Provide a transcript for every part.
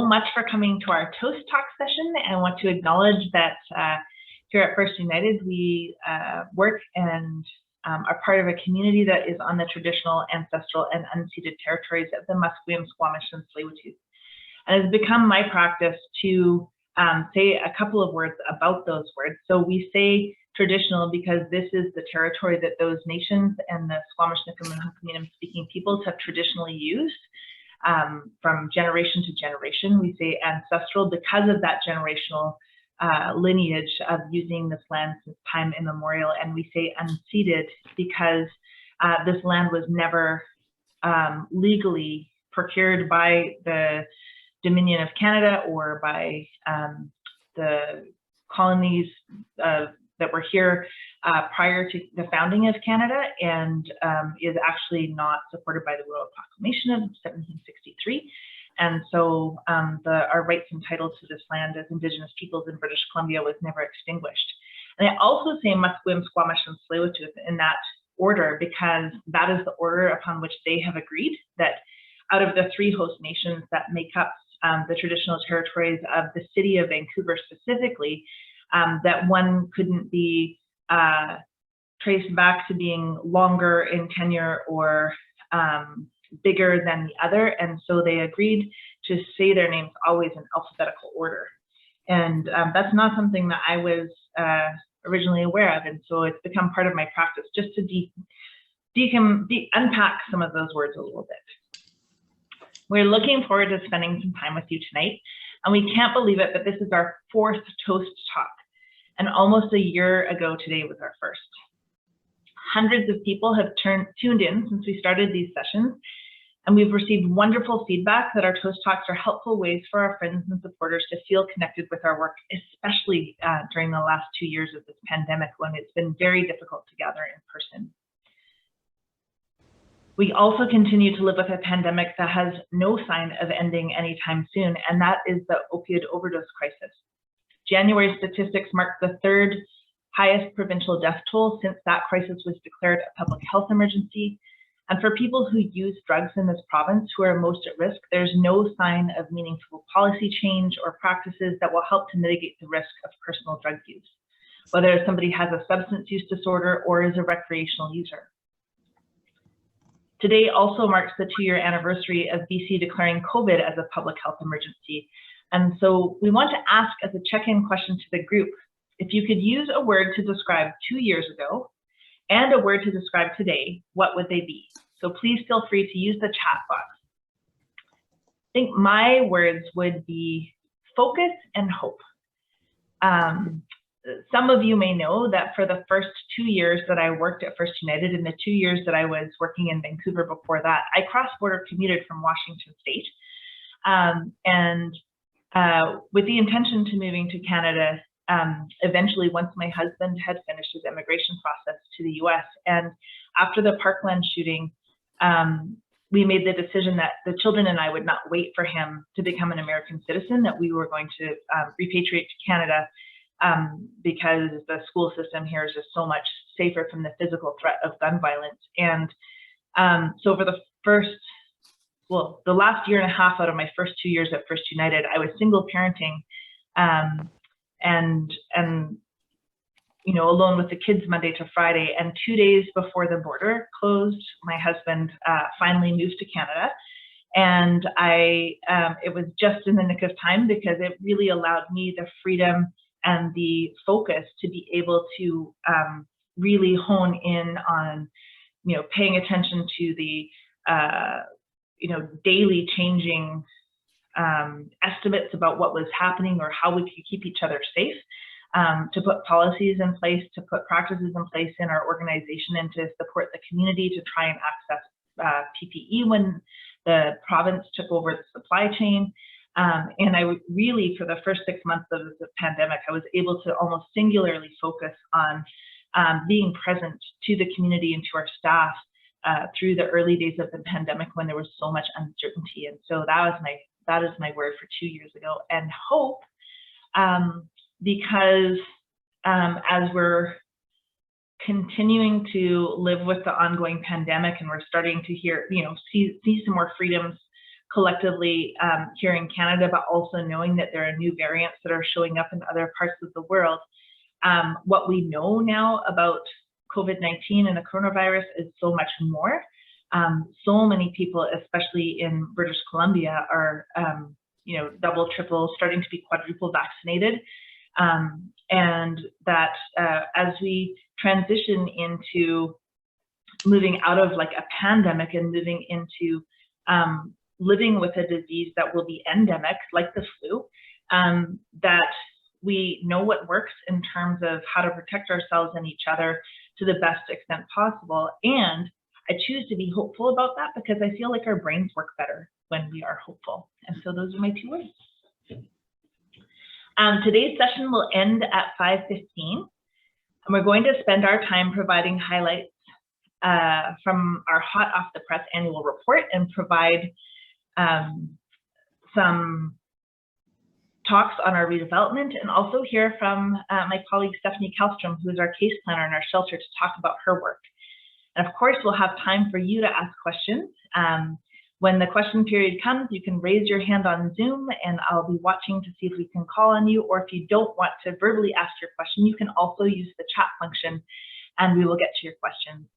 much for coming to our Toast Talk session. I want to acknowledge that here at First United, we work and are part of a community that is on the traditional, ancestral, and unceded territories of the Musqueam, Squamish, and Tsleil-Waututh. And it has become my practice to say a couple of words about those words. So we say traditional because this is the territory that those nations and the Squamish, Nipmuc, and Hunkaminam speaking peoples have traditionally used from generation to generation. We say ancestral because of that generational lineage of using this land since time immemorial, and we say unceded because this land was never legally procured by the Dominion of Canada or by the colonies that were here prior to the founding of Canada, and is actually not supported by the Royal Proclamation of 1763. And so our rights and title to this land as Indigenous peoples in British Columbia was never extinguished. And I also say Musqueam, Squamish, and Tsleil-Waututh in that order because that is the order upon which they have agreed that out of the 3 host nations that make up the traditional territories of the city of Vancouver specifically, that one couldn't be traced back to being longer in tenure or bigger than the other, and so they agreed to say their names always in alphabetical order. And that's not something that I was originally aware of, and so it's become part of my practice just to unpack some of those words a little bit. We're looking forward to spending some time with you tonight, and we can't believe it, but this is our 4th Toast Talk, and almost a year ago today was our first. Hundreds of people have tuned in since we started these sessions, and we've received wonderful feedback that our Toast Talks are helpful ways for our friends and supporters to feel connected with our work, especially during the last 2 years of this pandemic when it's been very difficult to gather in person. We also continue to live with a pandemic that has no sign of ending anytime soon, and that is the opioid overdose crisis. January statistics marked the 3rd highest provincial death toll since that crisis was declared a public health emergency. And for people who use drugs in this province who are most at risk, there's no sign of meaningful policy change or practices that will help to mitigate the risk of personal drug use, whether somebody has a substance use disorder or is a recreational user. Today also marks the 2-year anniversary of BC declaring COVID as a public health emergency. And so we want to ask as a check-in question to the group, if you could use a word to describe 2 years ago and a word to describe today, what would they be? So please feel free to use the chat box. I think my words would be focus and hope. Some of you may know that for the first 2 years that I worked at First United and the 2 years that I was working in Vancouver before that, I cross-border commuted from Washington State. With the intention to moving to Canada eventually once my husband had finished his immigration process to the US. And after the Parkland shooting, we made the decision that the children and I would not wait for him to become an American citizen, that we were going to repatriate to Canada because the school system here is just so much safer from the physical threat of gun violence. And so for the last year and a half out of my first 2 years at First United, I was single parenting and you know, alone with the kids Monday to Friday. And 2 days before the border closed, my husband finally moved to Canada. And it was just in the nick of time because it really allowed me the freedom and the focus to be able to really hone in on, you know, paying attention to the, you know, daily changing estimates about what was happening or how we could keep each other safe, to put policies in place, to put practices in place in our organization, and to support the community to try and access PPE when the province took over the supply chain. And I really, for the first 6 months of the pandemic, I was able to almost singularly focus on being present to the community and to our staff through the early days of the pandemic when there was so much uncertainty. And so that is my word for 2 years ago. And hope, because as we're continuing to live with the ongoing pandemic and we're starting to hear, see some more freedoms collectively here in Canada, but also knowing that there are new variants that are showing up in other parts of the world. What we know now about COVID-19 and the coronavirus is so much more. So many people, especially in British Columbia, are double, triple, starting to be quadruple vaccinated. And that as we transition into moving out of like a pandemic and moving into living with a disease that will be endemic, like the flu, that we know what works in terms of how to protect ourselves and each other to the best extent possible. And I choose to be hopeful about that because I feel like our brains work better when we are hopeful. And so those are my 2 words. Today's session will end at 5:15, and we're going to spend our time providing highlights from our hot off the press annual report and provide some talks on our redevelopment, and also hear from my colleague Stephanie Kallstrom, who is our case planner in our shelter, to talk about her work. And of course, we'll have time for you to ask questions. When the question period comes, you can raise your hand on Zoom, and I'll be watching to see if we can call on you, or if you don't want to verbally ask your question, you can also use the chat function, and we will get to your questions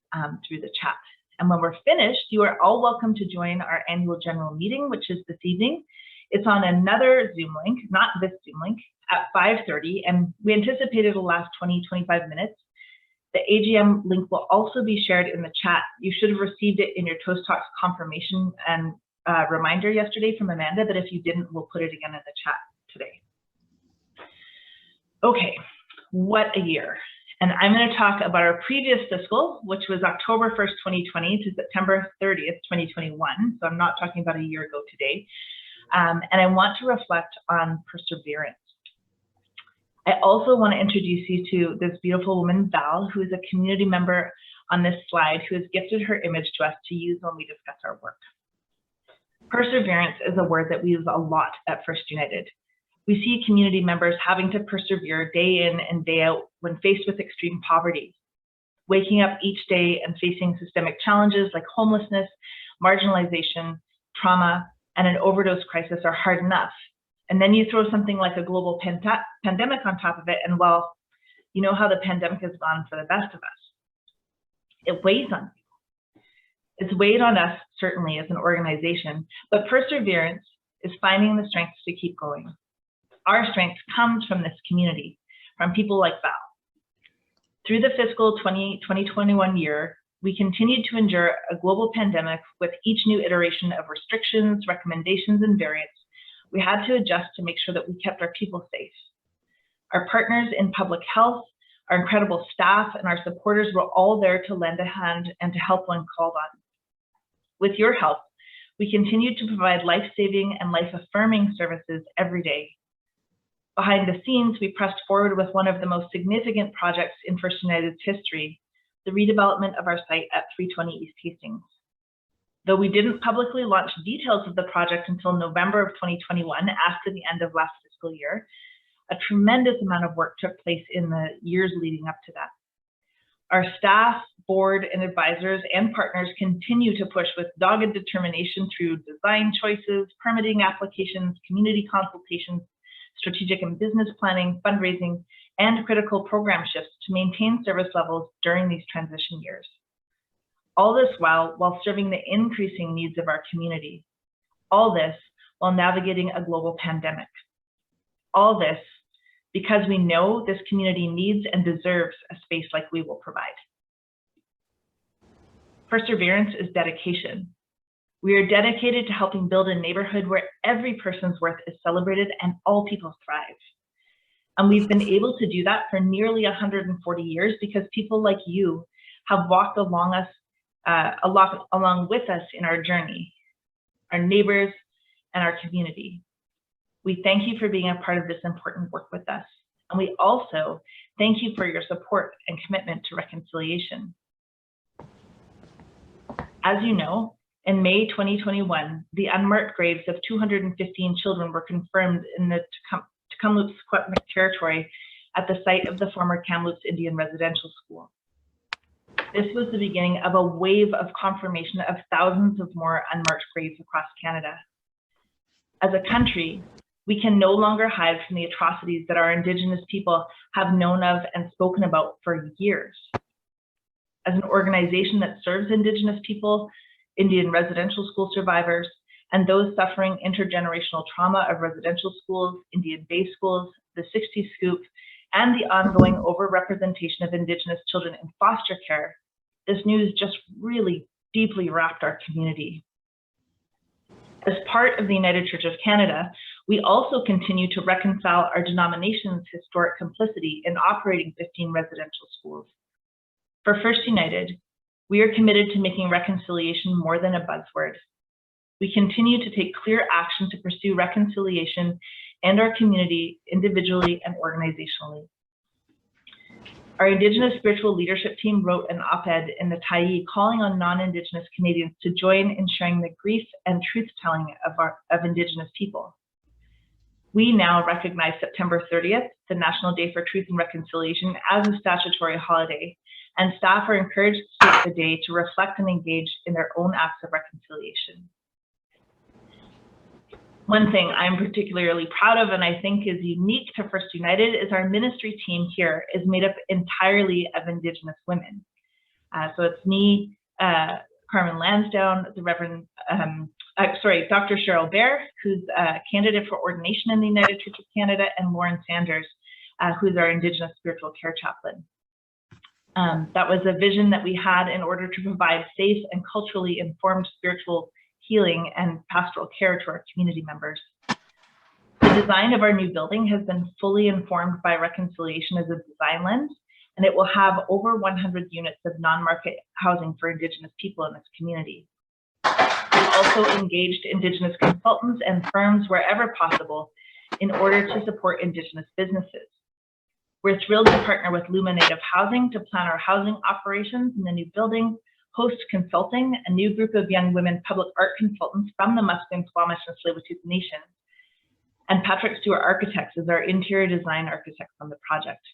through the chat. And when we're finished, you are all welcome to join our annual general meeting, which is this evening. It's on another Zoom link, not this Zoom link, at 5:30, and we anticipate it'll last 20-25 minutes. The AGM link will also be shared in the chat. You should have received it in your Toast Talks confirmation and reminder yesterday from Amanda, but if you didn't, we'll put it again in the chat today. Okay, what a year. And I'm going to talk about our previous fiscal, which was October 1st, 2020 to September 30th, 2021. So I'm not talking about a year ago today. And I want to reflect on perseverance. I also want to introduce you to this beautiful woman, Val, who is a community member on this slide, who has gifted her image to us to use when we discuss our work. Perseverance is a word that we use a lot at First United. We see community members having to persevere day in and day out when faced with extreme poverty. Waking up each day and facing systemic challenges like homelessness, marginalization, trauma, and an overdose crisis are hard enough. And then you throw something like a global pandemic on top of it, and well, you know how the pandemic has gone for the best of us. It weighs on you. It's weighed on us, certainly, as an organization, but perseverance is finding the strength to keep going. Our strength comes from this community, from people like Val. Through the fiscal 2021 year, we continued to endure a global pandemic with each new iteration of restrictions, recommendations, and variants. We had to adjust to make sure that we kept our people safe. Our partners in public health, our incredible staff, and our supporters were all there to lend a hand and to help when called on. With your help, we continued to provide life-saving and life-affirming services every day. Behind the scenes, we pressed forward with one of the most significant projects in First United's history, the redevelopment of our site at 320 East Hastings. Though we didn't publicly launch details of the project until November of 2021, after the end of last fiscal year, a tremendous amount of work took place in the years leading up to that. Our staff, board, and advisors and partners continue to push with dogged determination through design choices, permitting applications, community consultations, strategic and business planning, fundraising, and critical program shifts to maintain service levels during these transition years. All this while serving the increasing needs of our community. All this while navigating a global pandemic. All this because we know this community needs and deserves a space like we will provide. Perseverance is dedication. We are dedicated to helping build a neighborhood where every person's worth is celebrated and all people thrive. And we've been able to do that for nearly 140 years because people like you have walked along with us in our journey, our neighbors, and our community. We thank you for being a part of this important work with us. And we also thank you for your support and commitment to reconciliation. As you know, in May 2021, the unmarked graves of 215 children were confirmed in the Tk'emlúps territory at the site of the former Kamloops Indian Residential School. This was the beginning of a wave of confirmation of thousands of more unmarked graves across Canada. As a country, we can no longer hide from the atrocities that our Indigenous people have known of and spoken about for years. As an organization that serves Indigenous people, Indian residential school survivors, and those suffering intergenerational trauma of residential schools, Indian day schools, the 60s scoop, and the ongoing overrepresentation of Indigenous children in foster care, this news just really deeply wrapped our community. As part of the United Church of Canada, we also continue to reconcile our denomination's historic complicity in operating 15 residential schools. For First United, we are committed to making reconciliation more than a buzzword. We continue to take clear action to pursue reconciliation and our community individually and organizationally. Our Indigenous spiritual leadership team wrote an op-ed in the Tyee calling on non-Indigenous Canadians to join in sharing the grief and truth-telling of Indigenous people. We now recognize September 30th, the National Day for Truth and Reconciliation, as a statutory holiday, and staff are encouraged to take the day to reflect and engage in their own acts of reconciliation. One thing I'm particularly proud of and I think is unique to First United is our ministry team here is made up entirely of Indigenous women. So it's me, Carmen Lansdowne, the Reverend, Dr. Cheryl Bear, who's a candidate for ordination in the United Church of Canada, and Lauren Sanders, who's our Indigenous spiritual care chaplain. That was a vision that we had in order to provide safe and culturally informed spiritual healing and pastoral care to our community members. The design of our new building has been fully informed by reconciliation as a design lens, and it will have over 100 units of non-market housing for Indigenous people in this community. We've also engaged Indigenous consultants and firms wherever possible in order to support Indigenous businesses. We're thrilled to partner with Luma Native Housing to plan our housing operations in the new building, Host Consulting, a new group of young women public art consultants from the Musqueam, Squamish, and Tsleil-Waututh Nations, and Patrick Stewart Architects is our interior design architect on the project.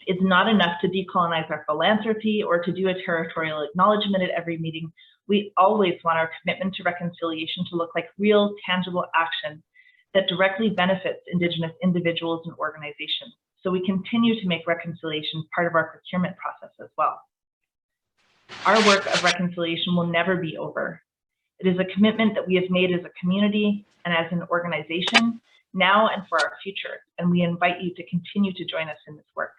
It's not enough to decolonize our philanthropy or to do a territorial acknowledgement at every meeting. We always want our commitment to reconciliation to look like real, tangible action that directly benefits Indigenous individuals and organizations. So we continue to make reconciliation part of our procurement process as well. Our work of reconciliation will never be over. It is a commitment that we have made as a community and as an organization now and for our future, and we invite you to continue to join us in this work.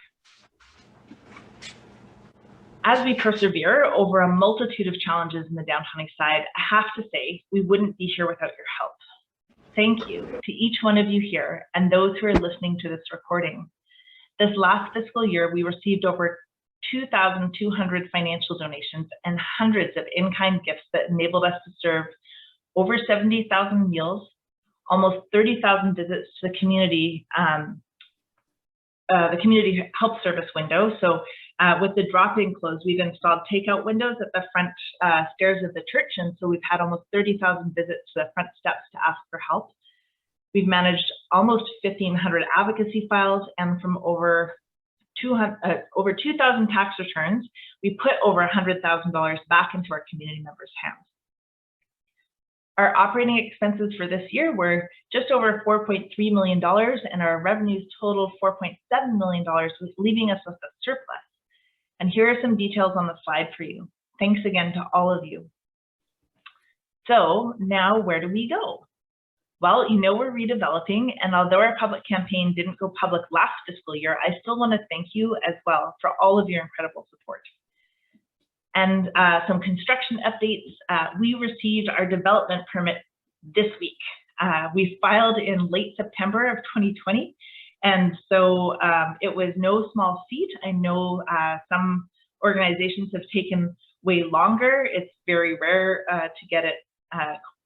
As we persevere over a multitude of challenges in the Downtown East Side, I have to say we wouldn't be here without your help. Thank you to each one of you here and those who are listening to this recording. This last fiscal year, we received over 2,200 financial donations and hundreds of in-kind gifts that enabled us to serve over 70,000 meals, almost 30,000 visits to the community help service window. So with the drop-in closed, we've installed takeout windows at the front stairs of the church, and so we've had almost 30,000 visits to the front steps to ask for help. We've managed almost 1,500 advocacy files, and from over 2,000 tax returns, we put over $100,000 back into our community members' hands. Our operating expenses for this year were just over $4.3 million, and our revenues totaled $4.7 million, leaving us with a surplus. And here are some details on the slide for you. Thanks again to all of you. So now where do we go? Well, you know we're redeveloping, and although our public campaign didn't go public last fiscal year, I still want to thank you as well for all of your incredible support. And some construction updates. We received our development permit this week. We filed in late September of 2020, and so it was no small feat. I know some organizations have taken way longer. It's very rare to get it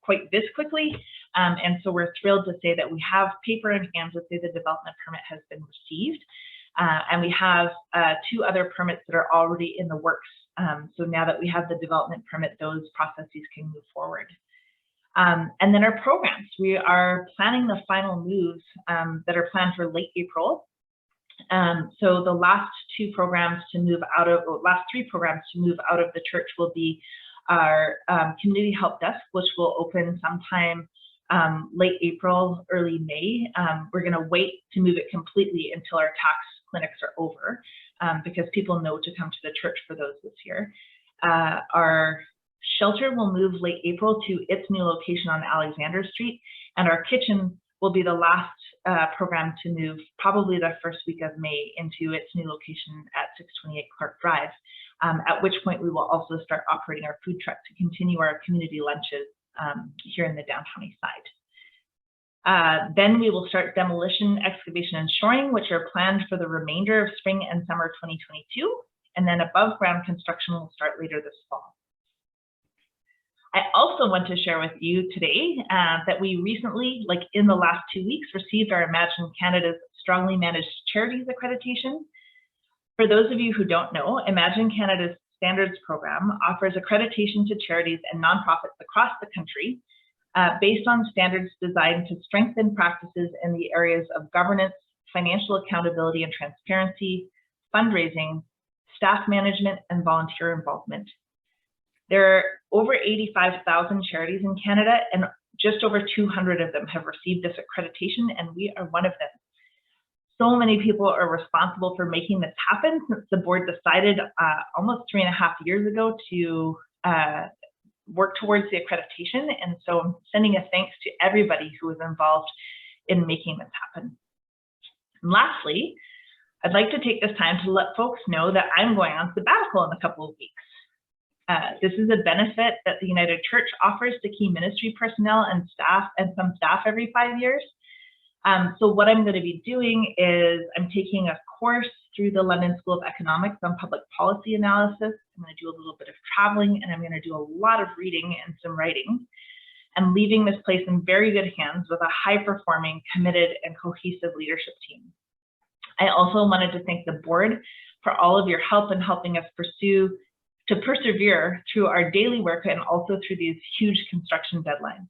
quite this quickly. And so we're thrilled to say that we have paper in hand to say the development permit has been received. And we have 2 other permits that are already in the works. So now that we have the development permit, those processes can move forward. And then our programs, we are planning the final moves that are planned for late April. So the last 2 programs to move out of, or last 3 programs to move out of the church will be our community help desk, which will open sometime late April, early May. We're going to wait to move it completely until our tax clinics are over, because people know to come to the church for those this year. Our shelter will move late April to its new location on Alexander Street, and our kitchen will be the last program to move, probably the first week of May, into its new location at 628 Clark Drive, at which point we will also start operating our food truck to continue our community lunches here in the downtown east side. Then we will start demolition, excavation, and shoring, which are planned for the remainder of spring and summer 2022, and then above ground construction will start later this fall. I also want to share with you today that we recently, like in the last 2 weeks, received our Imagine Canada's Strongly Managed Charities accreditation. For those of you who don't know, Imagine Canada's Standards Program offers accreditation to charities and nonprofits across the country based on standards designed to strengthen practices in the areas of governance, financial accountability and transparency, fundraising, staff management, and volunteer involvement. There are over 85,000 charities in Canada, and just over 200 of them have received this accreditation, and we are one of them. So many people are responsible for making this happen since the board decided almost 3.5 years ago to work towards the accreditation. And so I'm sending a thanks to everybody who was involved in making this happen. And lastly, I'd like to take this time to let folks know that I'm going on sabbatical in a couple of weeks. This is a benefit that the United Church offers to key ministry personnel and staff, and some staff every 5 years. So what I'm going to be doing is I'm taking a course through the London School of Economics on public policy analysis. I'm going to do a little bit of traveling, and I'm going to do a lot of reading and some writing, and leaving this place in very good hands with a high-performing, committed, and cohesive leadership team. I also wanted to thank the board for all of your help in helping us persevere through our daily work and also through these huge construction deadlines.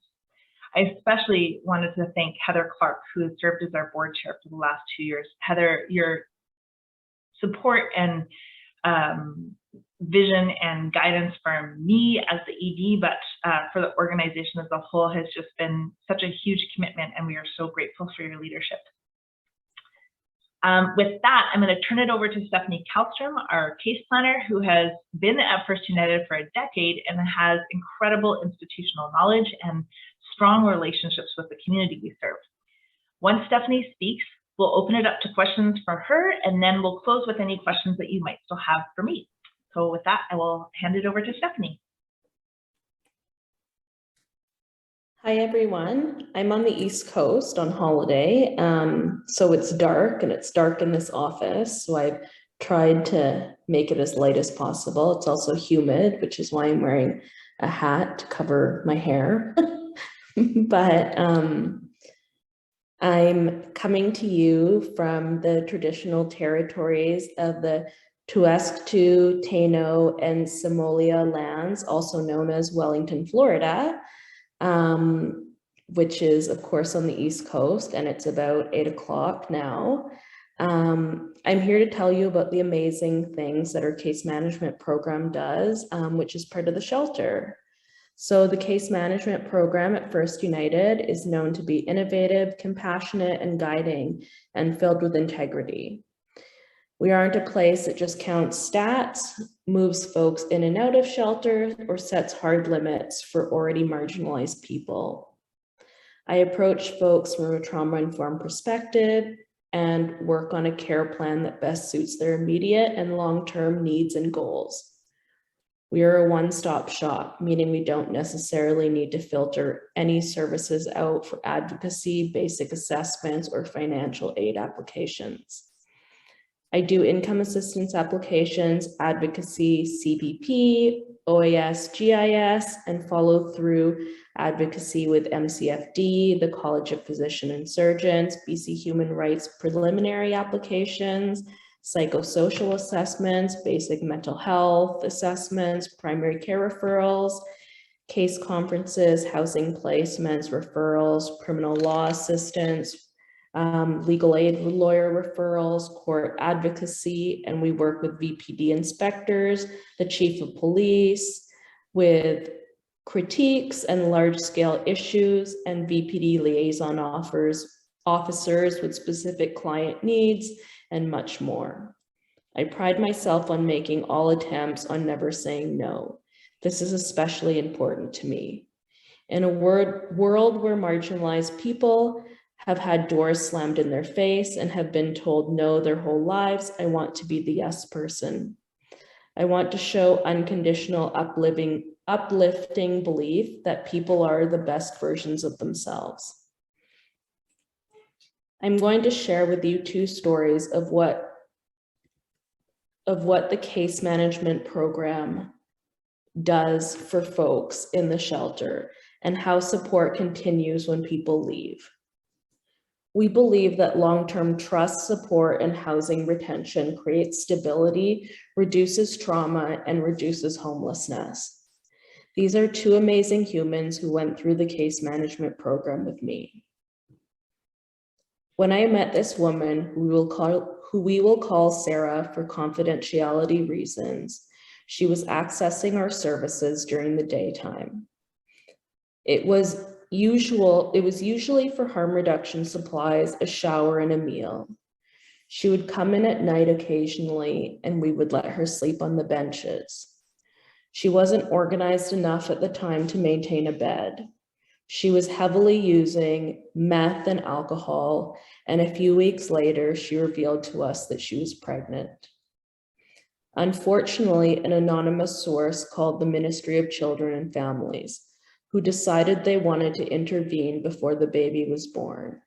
I especially wanted to thank Heather Clark, who has served as our board chair for the last 2 years. Heather, your support and vision and guidance for me as the ED, but for the organization as a whole has just been such a huge commitment, and we are so grateful for your leadership. With that, I'm going to turn it over to Stephanie Kalstrom, our case planner, who has been at First United for a decade and has incredible institutional knowledge and strong relationships with the community we serve. Once Stephanie speaks, we'll open it up to questions for her, and then we'll close with any questions that you might still have for me. So with that, I will hand it over to Stephanie. Hi, everyone. I'm on the East Coast on holiday, so it's dark, and it's dark in this office, so I've tried to make it as light as possible. It's also humid, which is why I'm wearing a hat to cover my hair. But I'm coming to you from the traditional territories of the Tuasktu, Taino, and Somalia lands, also known as Wellington, Florida, which is, of course, on the East Coast, and it's about 8 o'clock now. I'm here to tell you about the amazing things that our case management program does, which is part of the shelter. So the case management program at First United is known to be innovative, compassionate, and guiding, and filled with integrity. We aren't a place that just counts stats, moves folks in and out of shelters, or sets hard limits for already marginalized people. I approach folks from a trauma-informed perspective and work on a care plan that best suits their immediate and long-term needs and goals. We are a one-stop shop, meaning we don't necessarily need to filter any services out for advocacy, basic assessments, or financial aid applications. I do income assistance applications, advocacy, CPP, OAS, GIS, and follow through advocacy with MCFD, the College of Physicians and Surgeons, BC Human Rights preliminary applications, psychosocial assessments, basic mental health assessments, primary care referrals, case conferences, housing placements, referrals, criminal law assistance, legal aid lawyer referrals, court advocacy, and we work with VPD inspectors, the chief of police, with critiques and large-scale issues, and VPD liaison officers with specific client needs, and much more. I pride myself on making all attempts on never saying no. This is especially important to me. In a world where marginalized people have had doors slammed in their face and have been told no their whole lives, I want to be the yes person. I want to show unconditional uplifting belief that people are the best versions of themselves. I'm going to share with you two stories of what the case management program does for folks in the shelter and how support continues when people leave. We believe that long-term trust, support, and housing retention creates stability, reduces trauma, and reduces homelessness. These are two amazing humans who went through the case management program with me. When I met this woman, who we will call Sarah for confidentiality reasons, she was accessing our services during the daytime. It was usually for harm reduction supplies, a shower, and a meal. She would come in at night occasionally, and we would let her sleep on the benches. She wasn't organized enough at the time to maintain a bed. She was heavily using meth and alcohol, and a few weeks later, she revealed to us that she was pregnant. Unfortunately, an anonymous source called the Ministry of Children and Families, who decided they wanted to intervene before the baby was born.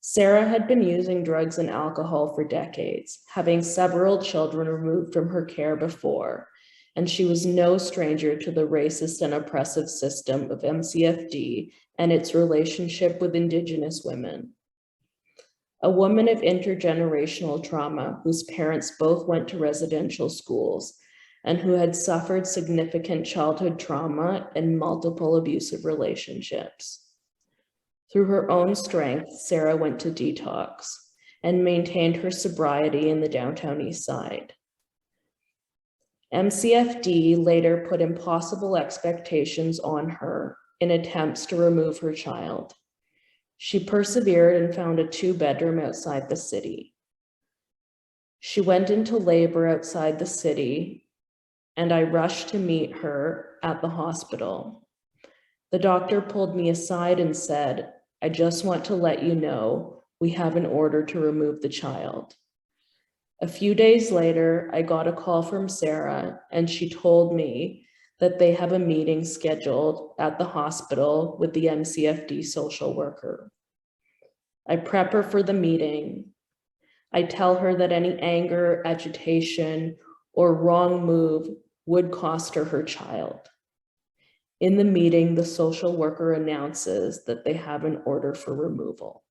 Sarah had been using drugs and alcohol for decades, having several children removed from her care before, and she was no stranger to the racist and oppressive system of MCFD and its relationship with Indigenous women. A woman of intergenerational trauma whose parents both went to residential schools and who had suffered significant childhood trauma and multiple abusive relationships. Through her own strength, Sarah went to detox and maintained her sobriety in the downtown East Side. MCFD later put impossible expectations on her in attempts to remove her child. She persevered and found a 2-bedroom outside the city. She went into labor outside the city, and I rushed to meet her at the hospital. The doctor pulled me aside and said, "I just want to let you know we have an order to remove the child." A few days later, I got a call from Sarah, and she told me that they have a meeting scheduled at the hospital with the MCFD social worker. I prep her for the meeting. I tell her that any anger, agitation, or wrong move would cost her her child. In the meeting, the social worker announces that they have an order for removal.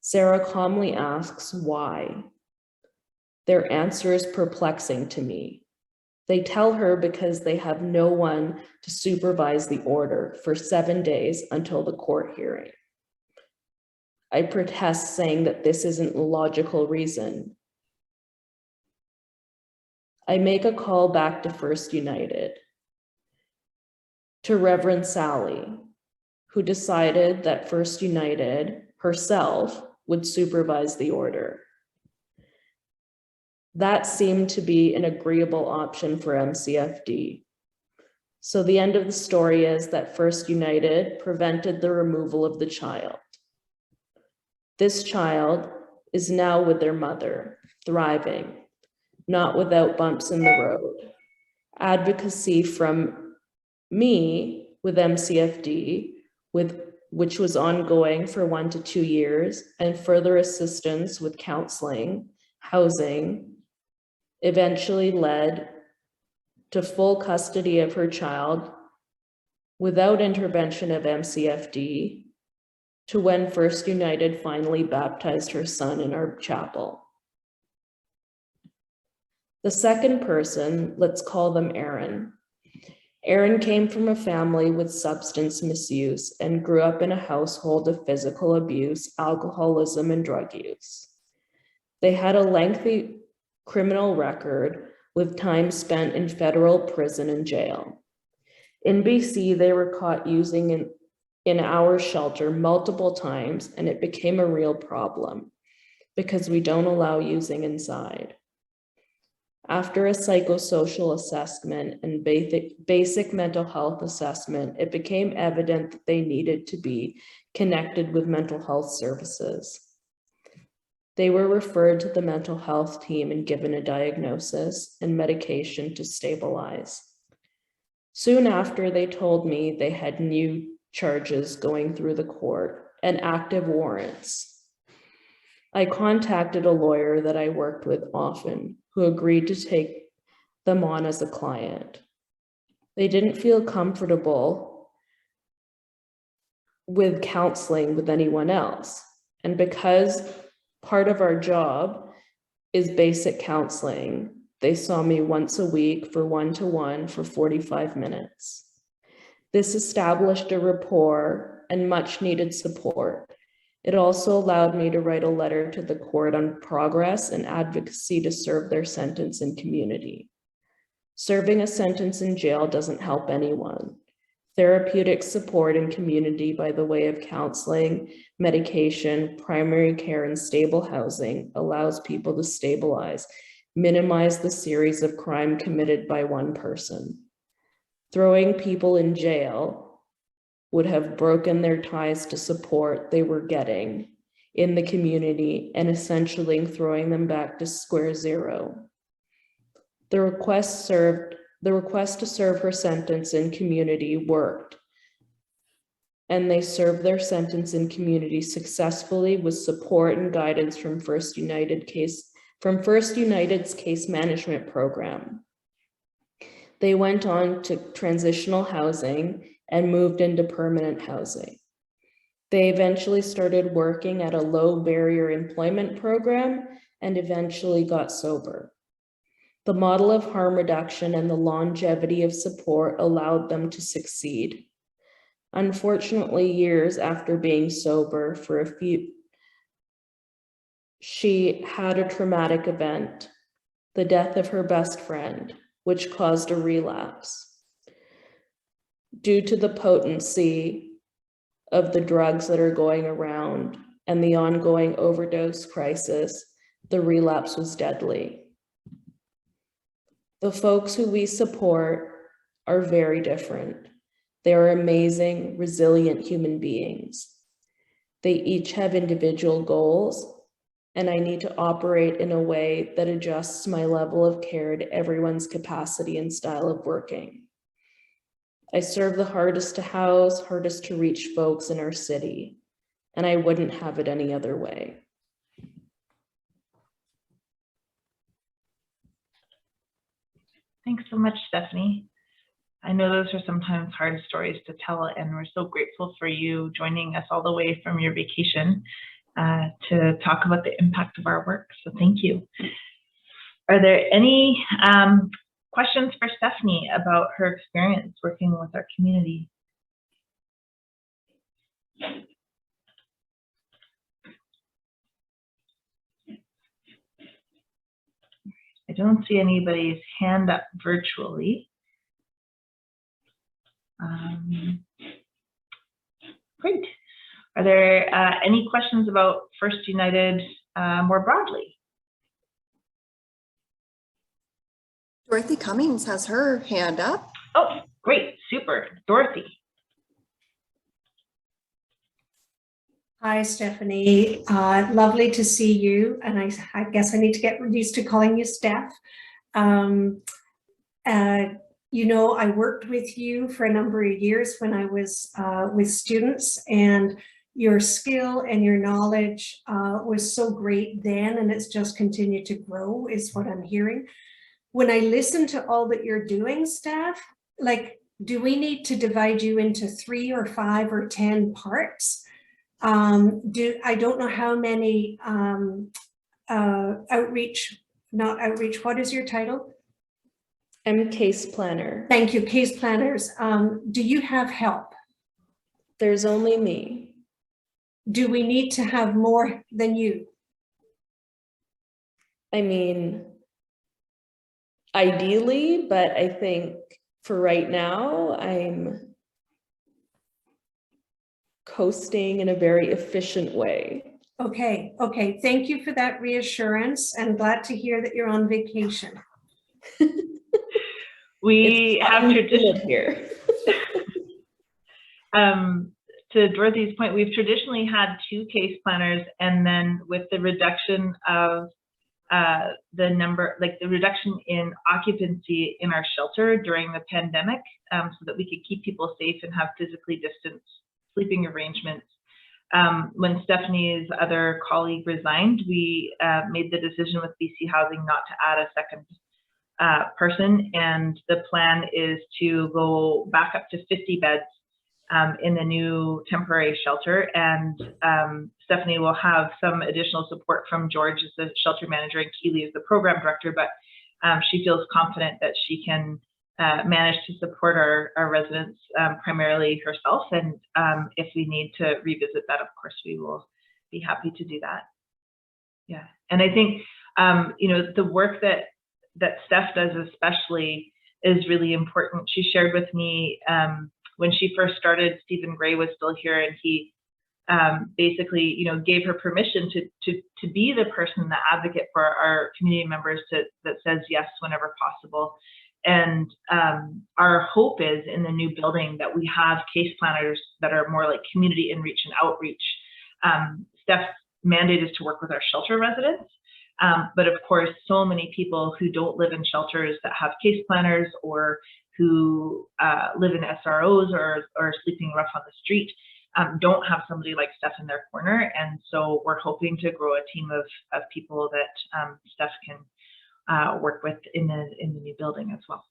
Sarah calmly asks why. Their answer is perplexing to me. They tell her because they have no one to supervise the order for 7 days until the court hearing. I protest, saying that this isn't a logical reason. I make a call back to First United, to Reverend Sally, who decided that First United herself would supervise the order. That seemed to be an agreeable option for MCFD. So the end of the story is that First United prevented the removal of the child. This child is now with their mother, thriving, not without bumps in the road. Advocacy from me with MCFD, which was ongoing for 1 to 2 years, and further assistance with counseling, housing, eventually led to full custody of her child without intervention of MCFD, to when First United finally baptized her son in our chapel. The second person, let's call them Aaron. Aaron came from a family with substance misuse and grew up in a household of physical abuse, alcoholism, and drug use. They had a lengthy criminal record with time spent in federal prison and jail. In BC, they were caught using in our shelter multiple times, and it became a real problem because we don't allow using inside. After a psychosocial assessment and basic mental health assessment, it became evident that they needed to be connected with mental health services. They were referred to the mental health team and given a diagnosis and medication to stabilize. Soon after, they told me they had new charges going through the court and active warrants. I contacted a lawyer that I worked with often, who agreed to take them on as a client. They didn't feel comfortable with counseling with anyone else. And because part of our job is basic counseling, they saw me once a week for one-to-one for 45 minutes. This established a rapport and much needed support. It also allowed me to write a letter to the court on progress and advocacy to serve their sentence in community. Serving a sentence in jail doesn't help anyone. Therapeutic support and community by the way of counseling, medication, primary care, and stable housing allows people to stabilize, minimize the series of crime committed by one person. Throwing people in jail would have broken their ties to support they were getting in the community and essentially throwing them back to square zero. The request to serve her sentence in community worked, and they served their sentence in community successfully with support and guidance from First United's case management program. They went on to transitional housing and moved into permanent housing. They eventually started working at a low barrier employment program and eventually got sober. The model of harm reduction and the longevity of support allowed them to succeed. Unfortunately, years after being sober she had a traumatic event, the death of her best friend, which caused a relapse. Due to the potency of the drugs that are going around and the ongoing overdose crisis, the relapse was deadly. The folks who we support are very different. They are amazing, resilient human beings. They each have individual goals, and I need to operate in a way that adjusts my level of care to everyone's capacity and style of working. I serve the hardest to house, hardest to reach folks in our city, and I wouldn't have it any other way. Thanks so much, Stephanie. I know those are sometimes hard stories to tell, and we're so grateful for you joining us all the way from your vacation to talk about the impact of our work. So thank you. Are there any questions for Stephanie about her experience working with our community? I don't see anybody's hand up virtually. Great. Are there any questions about First United more broadly? Dorothy Cummings has her hand up. Oh, great, super. Dorothy. Hi, Stephanie. Lovely to see you. And I guess I need to get used to calling you Steph. You know, I worked with you for a number of years when I was with students, and your skill and your knowledge was so great then, and it's just continued to grow is what I'm hearing. When I listen to all that you're doing, Steph, like, do we need to divide you into 3 or 5 or 10 parts? I don't know how many what is your title? I'm case planner. Thank you, case planners. Do you have help? There's only me. Do we need to have more than you? I mean, ideally, but I think for right now, I'm coasting in a very efficient way. Okay, okay. Thank you for that reassurance, and glad to hear that you're on vacation. We have tradition here. To Dorothy's point, we've traditionally had 2 case planners, and then with the reduction of the number, like the reduction in occupancy in our shelter during the pandemic, so that we could keep people safe and have physically distanced sleeping arrangements. When Stephanie's other colleague resigned, we made the decision with BC Housing not to add a second person, and the plan is to go back up to 50 beds in the new temporary shelter, and Stephanie will have some additional support from George as the shelter manager and Keely as the program director, but she feels confident that she can manage to support our residents primarily herself, and if we need to revisit that, of course, we will be happy to do that. Yeah, and I think the work that Steph does especially is really important. She shared with me when she first started, Stephen Gray was still here, and he basically, gave her permission to be the person, the advocate for our community members that says yes whenever possible. And our hope is in the new building that we have case planners that are more like community inreach and outreach. Steph's mandate is to work with our shelter residents. But of course, so many people who don't live in shelters that have case planners, or who live in SROs or sleeping rough on the street, don't have somebody like Steph in their corner. And so we're hoping to grow a team of people that Steph can work with in the new building as well.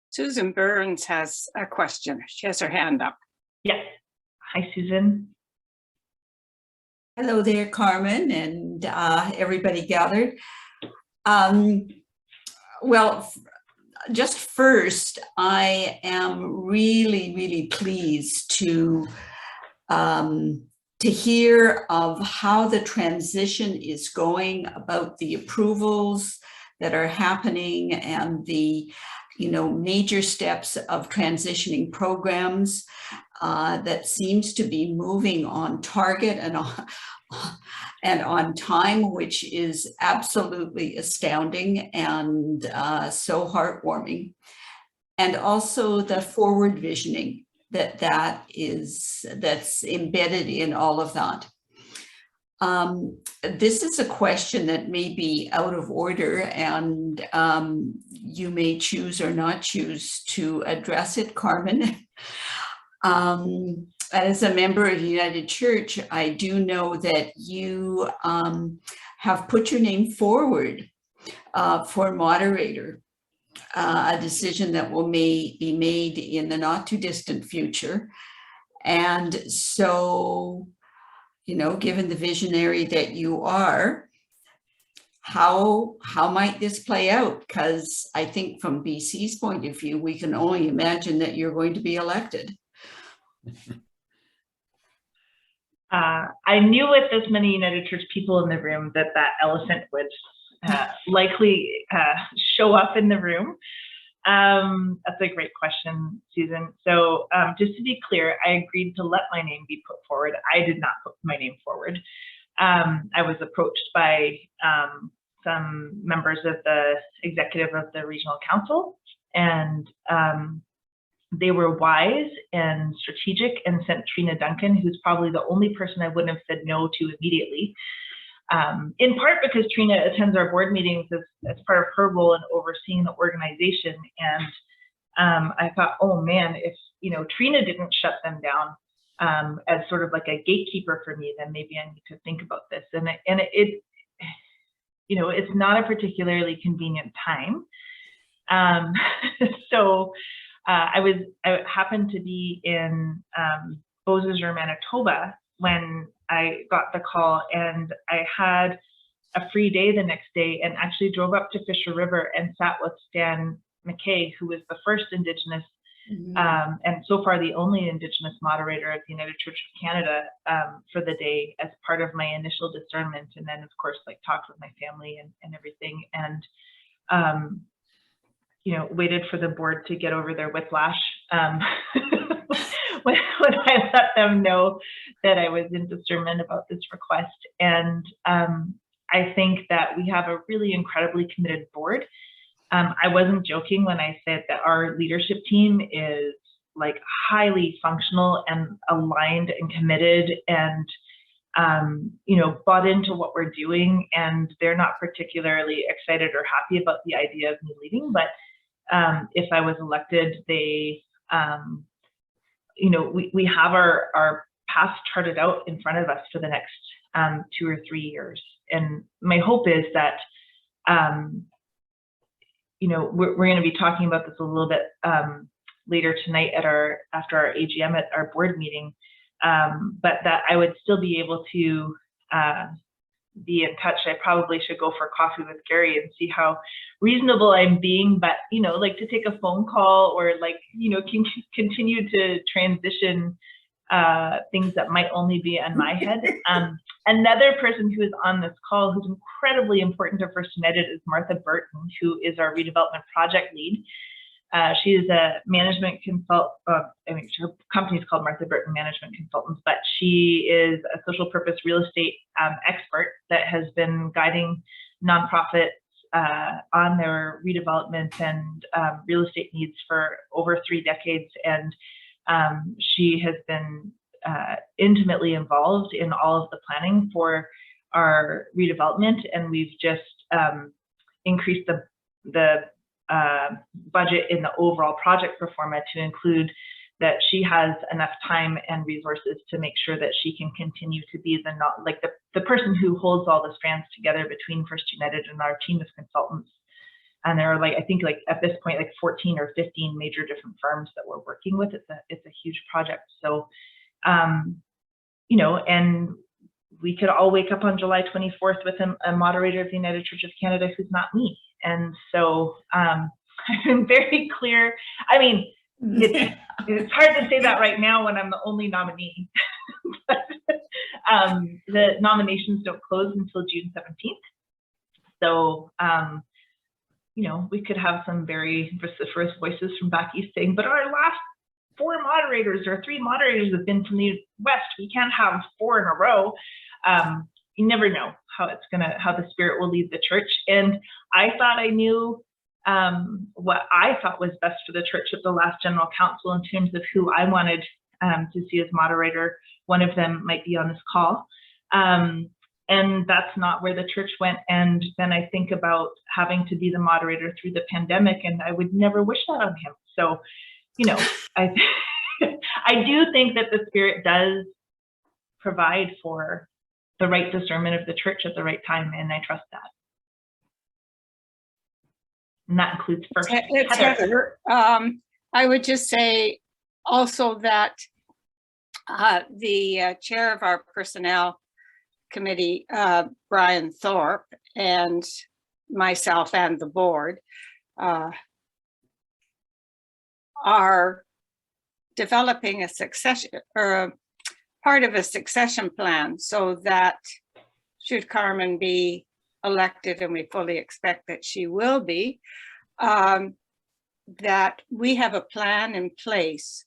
Susan Burns has a question. She has her hand up. Yes. Hi, Susan. Hello there, Carmen, and everybody gathered. Well, just first, I am really, really pleased to hear of how the transition is going, about the approvals that are happening, and the major steps of transitioning programs that seems to be moving on target and on time, which is absolutely astounding and so heartwarming. And also the forward visioning that's embedded in all of that. This is a question that may be out of order, and you may choose or not choose to address it, Carmen. As a member of United Church, I do know that you have put your name forward for moderator, a decision that may be made in the not too distant future. And so, given the visionary that you are, how might this play out? Because I think from BC's point of view, we can only imagine that you're going to be elected. I knew with this many United Church people in the room that elephant would likely show up in the room. That's a great question, Susan. So just to be clear, I agreed to let my name be put forward. I did not put my name forward. I was approached by some members of the executive of the regional council, and they were wise and strategic and sent Trina Duncan, who's probably the only person I wouldn't have said no to immediately. In part because Trina attends our board meetings as part of her role in overseeing the organization. And I thought, oh man, if Trina didn't shut them down as sort of like a gatekeeper for me, then maybe I need to think about this. And it's not a particularly convenient time. So I happened to be in Beausejour, Manitoba when I got the call, and I had a free day the next day and actually drove up to Fisher River and sat with Stan McKay, who was the first Indigenous and so far the only Indigenous moderator of the United Church of Canada for the day, as part of my initial discernment, and then of course talked with my family and everything. And waited for the board to get over their whiplash when I let them know that I was in discernment about this request. And I think that we have a really incredibly committed board. I wasn't joking when I said that our leadership team is like highly functional and aligned and committed and bought into what we're doing, and they're not particularly excited or happy about the idea of me leading. But if I was elected, they, we have our path charted out in front of us for the next 2 or 3 years. And my hope is that, we're going to be talking about this a little bit later tonight after our AGM at our board meeting, but that I would still be able to be in touch. I probably should go for coffee with Gary and see how reasonable I'm being, but like to take a phone call or continue to transition things that might only be in my head. Another person who is on this call who's incredibly important to First United is Martha Burton, who is our redevelopment project lead. She is a management consult. Her company is called Martha Burton Management Consultants, but she is a social purpose real estate expert that has been guiding nonprofits on their redevelopment and real estate needs for over 3 decades. And she has been intimately involved in all of the planning for our redevelopment, and we've just increased the budget in the overall project pro forma to include that she has enough time and resources to make sure that she can continue to be the person who holds all the strands together between First United and our team of consultants. And there are I think at this point 14 or 15 major different firms that we're working with. It's a huge project. So and we could all wake up on July 24th with a moderator of the United Church of Canada who's not me. And so I've been very clear. I mean, it's hard to say that right now when I'm the only nominee. But the nominations don't close until June 17th. So, we could have some very vociferous voices from back east saying, but our last 4 moderators or 3 moderators have been from the West. We can't have 4 in a row. You never know how the Spirit will lead the church. And I thought I knew what I thought was best for the church at the last general council in terms of who I wanted to see as moderator. One of them might be on this call. And that's not where the church went. And then I think about having to be the moderator through the pandemic, and I would never wish that on him. So, I do think that the Spirit does provide for the right discernment of the church at the right time, and I trust that. And that includes first. Heather, I would just say also that the chair of our personnel committee, Brian Thorpe, and myself and the board are developing a succession or part of a succession plan, so that should Carmen be elected, and we fully expect that she will be, that we have a plan in place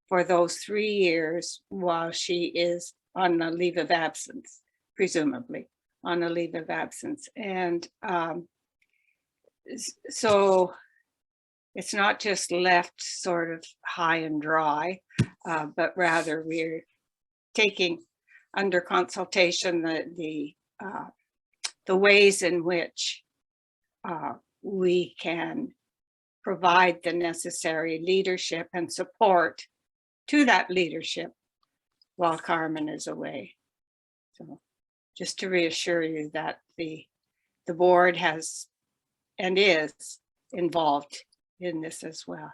for those 3 years while she is on a leave of absence, presumably on a leave of absence. And so it's not just left sort of high and dry, but rather we're taking under consultation the ways in which we can provide the necessary leadership and support to that leadership while Carmen is away. So just to reassure you that the board has and is involved in this as well.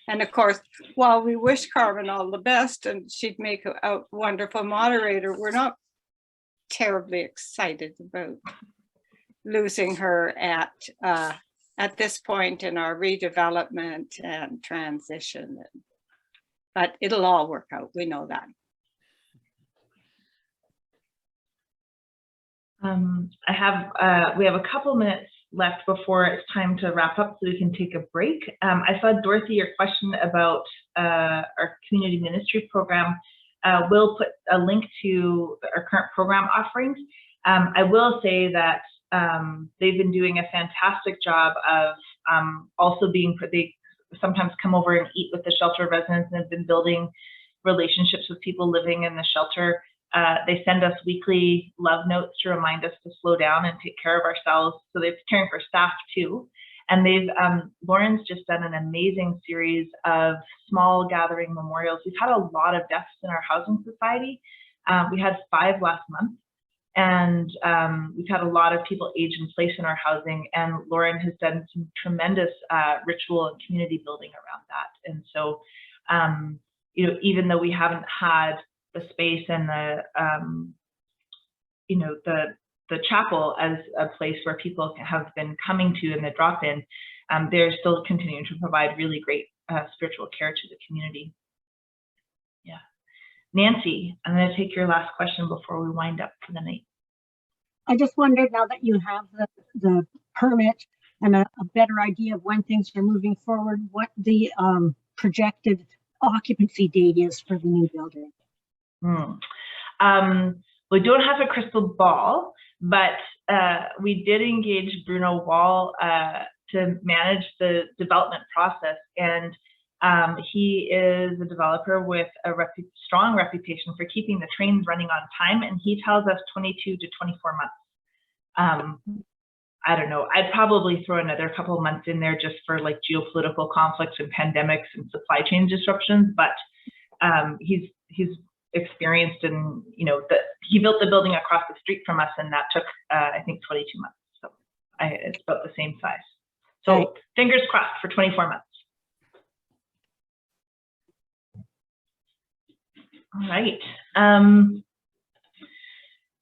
And of course, while we wish Carmen all the best and she'd make a wonderful moderator, we're not terribly excited about losing her at this point in our redevelopment and transition. But it'll all work out, we know that. We have a couple minutes left before it's time to wrap up, so we can take a break. I saw, Dorothy, your question about our community ministry program. We'll put a link to our current program offerings. I will say that they've been doing a fantastic job of also they sometimes come over and eat with the shelter residents and have been building relationships with people living in the shelter. They send us weekly love notes to remind us to slow down and take care of ourselves. So they're caring for staff too. And Lauren's just done an amazing series of small gathering memorials. We've had a lot of deaths in our housing society. We had 5 last month, and we've had a lot of people age in place in our housing, and Lauren has done some tremendous ritual and community building around that. And so, you know, even though we haven't had the space and the chapel as a place where people have been coming to in the drop-in, they're still continuing to provide really great spiritual care to the community. Yeah. Nancy, I'm going to take your last question before we wind up for the night. I just wondered, now that you have the permit and a better idea of when things are moving forward, what the projected occupancy date is for the new building. We don't have a crystal ball, but we did engage Bruno Wall to manage the development process, and he is a developer with a strong reputation for keeping the trains running on time, and he tells us 22 to 24 months. I don't know, I'd probably throw another couple of months in there just for like geopolitical conflicts and pandemics and supply chain disruptions, but he's experienced, and you know, he built the building across the street from us, and that took I think 22 months. So it's about the same size. So right. Fingers crossed for 24 months. All right.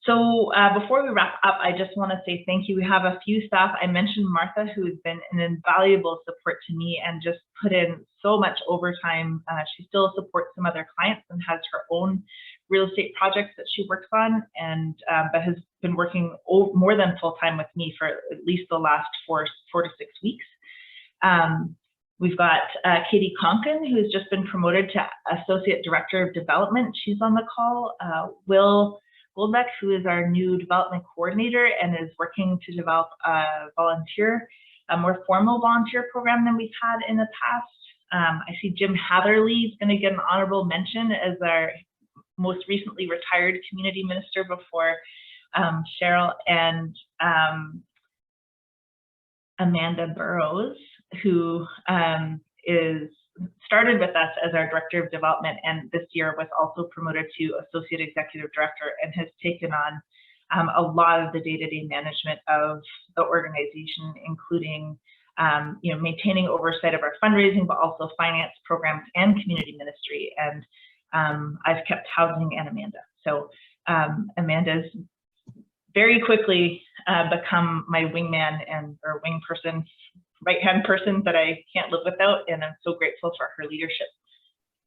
So before we wrap up, I just want to say thank you. We have a few staff. I mentioned Martha, who has been an invaluable support to me and just put in so much overtime. She still supports some other clients and has her own real estate projects that she works on, and but has been working more than full-time with me for at least the last 4 to 6 weeks. We've got Katie Conkin, who's just been promoted to Associate Director of Development. She's on the call. Will Goldbeck, who is our new development coordinator and is working to develop a more formal volunteer program than we've had in the past. I see Jim Hatherley is going to get an honorable mention as our most recently retired community minister before Cheryl, and Amanda Burrows, who started with us as our Director of Development, and this year was also promoted to Associate Executive Director and has taken on a lot of the day-to-day management of the organization, including maintaining oversight of our fundraising, but also finance programs and community ministry. And I've kept housing and Amanda. So Amanda's very quickly become my wingman or wing person, right-hand person that I can't live without, and I'm so grateful for her leadership.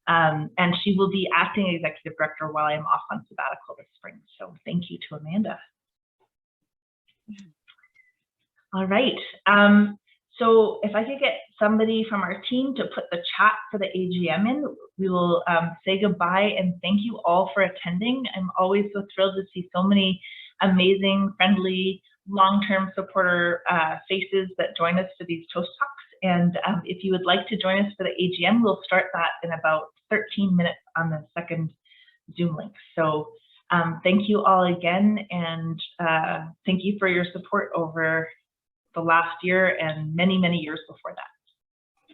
And she will be acting executive director while I'm off on sabbatical this spring. So thank you to Amanda. All right. So if I could get somebody from our team to put the chat for the AGM in, we will say goodbye and thank you all for attending. I'm always so thrilled to see so many amazing, friendly, long-term supporter faces that join us for these Toast Talks. And if you would like to join us for the AGM, we'll start that in about 13 minutes on the second Zoom link. So thank you all again, and thank you for your support over the last year and many, many years before that.